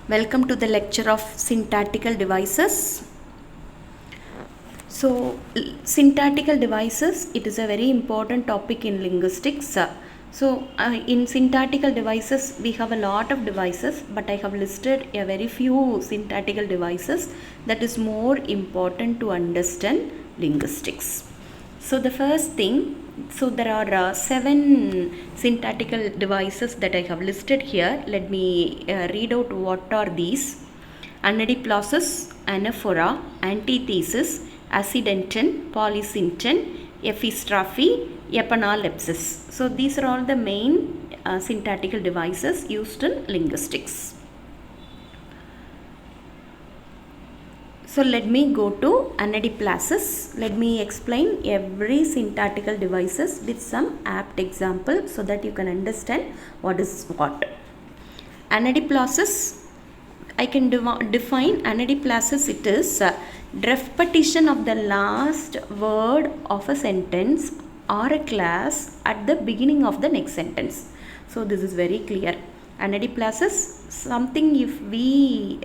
Welcome to the lecture of syntactical devices. Syntactical devices, it is a very important topic in linguistics. In syntactical devices, we have a lot of devices, but I have listed a very few syntactical devices that is more important to understand linguistics. So the first thing, there are 7 syntactical devices that I have listed here. Let me read out what are these. Anadiplausus, anaphora, antithesis, accidenton, polysynton, epistrophe, epanalepsis. So these are all the main syntactical devices used in linguistics. So let me go to anadiplausus. Let me explain every syntactical devices with some apt example so that you can understand what is what. Anadiplausus, I can define anadiplausus. It is repetition of the last word of a sentence or a class at the beginning of the next sentence. So this is very clear. Anadiplausus, something if we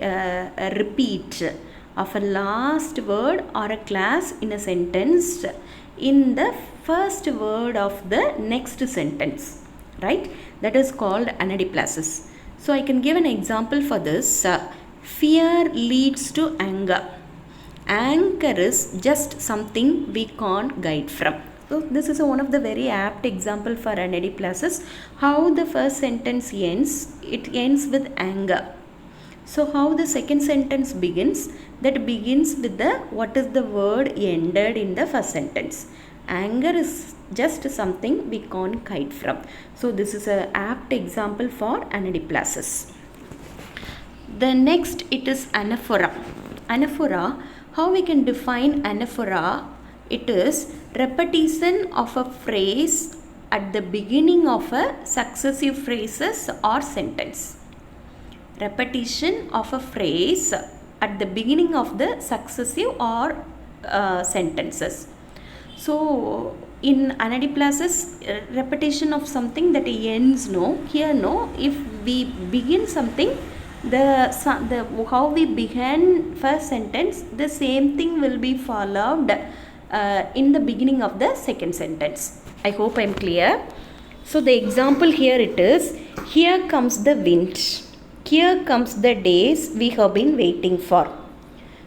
repeat of a last word or a class in a sentence in the first word of the next sentence, right? That is called anadiplausus. So I can give an example for this. Fear leads to anger. Anger is just something we can't guide from. So this is one of the very apt example for anadiplausus. How the first sentence ends, it ends with anger. So how the second sentence begins, that begins with the what is the word ended in the first sentence. Anger is just something we can't guide from. So this is an apt example for anadiplausus. The next, it is anaphora. Anaphora, how we can define anaphora? It is repetition of a phrase at the beginning of a successive phrases or sentence. Repetition of a phrase at the beginning of the successive or sentences. So in anadiplausus, repetition of something that ends here if we begin something, the how we began first sentence, the same thing will be followed in the beginning of the second sentence. I hope I am clear. So the example here it is, here comes the wind. Here comes the days we have been waiting for.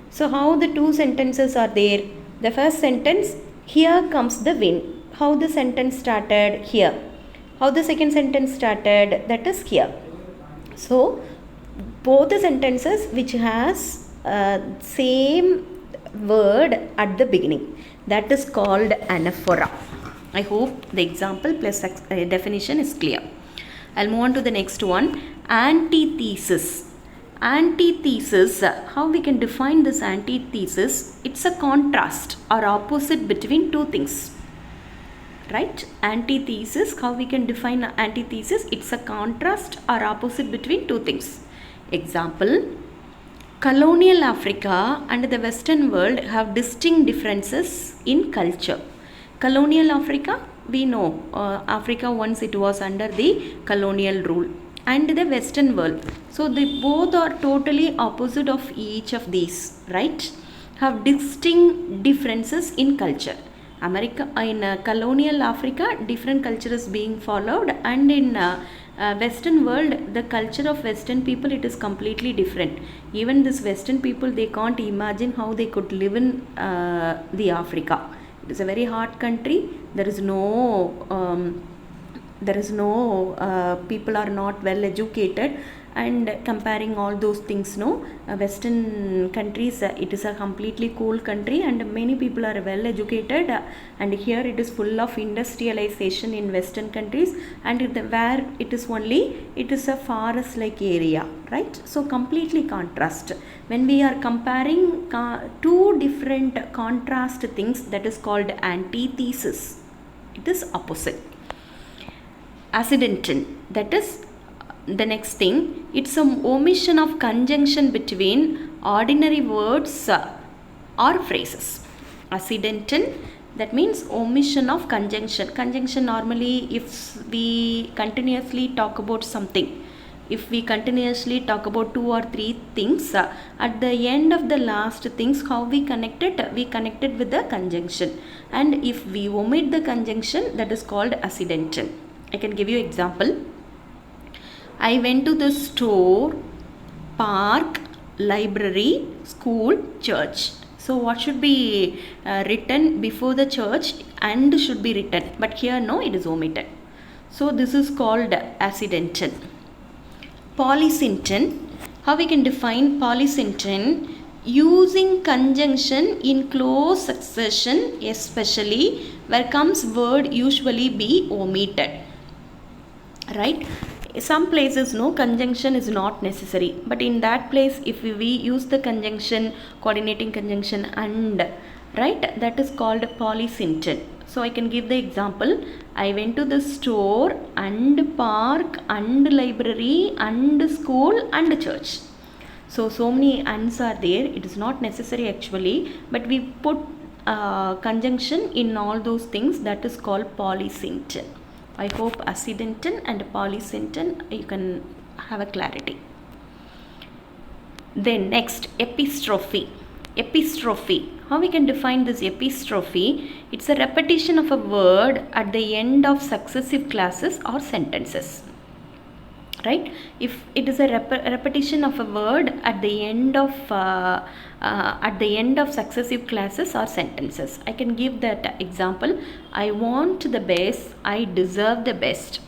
So how the two sentences are there? The first sentence, here comes the wind. How the sentence started? Here. How the second sentence started? That is here. So both the sentences which has same word at the beginning, that is called anaphora. I hope the example plus definition is clear. I'll move on to the next one. Antithesis. Antithesis, how we can define this antithesis? It's a contrast or opposite between two things, right? Antithesis, how we can define antithesis? It's a contrast or opposite between two things. Example, colonial Africa and the Western world have distinct differences in culture. Colonial Africa, we know Africa once it was under the colonial rule, and the Western world. So they both are totally opposite of each of these, right? Have distinct differences in culture. America, in colonial Africa, different culture is being followed, and in Western world, the culture of Western people, it is completely different. Even this Western people, they can't imagine how they could live in the Africa. It is a very hot country. There is no people are not well educated, and comparing all those things, Western countries, it is a completely cool country and many people are well educated, and here it is full of industrialization in Western countries, and where it is a forest like area, right? So completely contrast. When we are comparing two different contrast things, that is called antithesis. It is opposite. Accidenton, that is the next thing. It's an omission of conjunction between ordinary words or phrases. Accidenton, that means omission of conjunction. Conjunction, normally if we continuously talk about something, if we continuously talk about 2 or 3 things, at the end of the last things, how we connect it? We connect it with the conjunction. And if we omit the conjunction, that is called accidental. I can give you example. I went to the store, park, library, school, church. So what should be written before the church? And should be written, but here no, it is omitted. So this is called accidental. Polysynton. How we can define polysynton? Using conjunction in close succession, especially where comes word usually be omitted. Right? Some places no conjunction is not necessary, but in that place if we use the conjunction, coordinating conjunction and, right, that is called polysynton. So I can give the example. I went to the store and park and library and school and church. So many ands are there. It is not necessary actually, but we put conjunction in all those things. That is called polysynton. I hope accidental and polysynton you can have a clarity. Then next, epistrophe. Epistrophe. How we can define this epistrophe? It's a repetition of a word at the end of successive clauses or sentences. Right? If it is a repetition of a word at the end of successive clauses or sentences. I can give that example. I want the best. I deserve the best.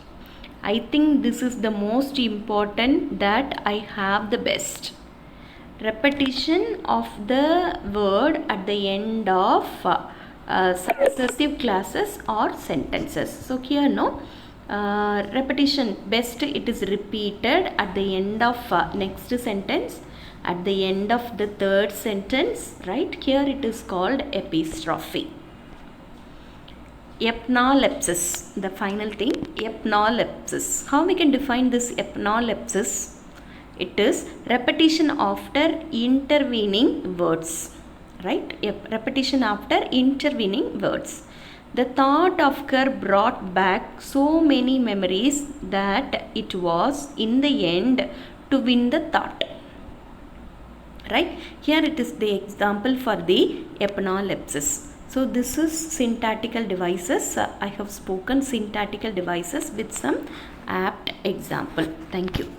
I think this is the most important that I have the best. Repetition of the word at the end of successive clauses or sentences. So here no, repetition, best, it is repeated at the end of next sentence, at the end of the third sentence, right? Here it is called epistrophe. Epnalepsis, the final thing, epnalepsis. How we can define this epnalepsis? It is repetition after intervening words, right? Repetition after intervening words. The thought of her brought back so many memories that it was in the end to win the thought. Right? Here it is the example for the epnalepsis. So this is syntactical devices. I have spoken syntactical devices with some apt example. Thank you.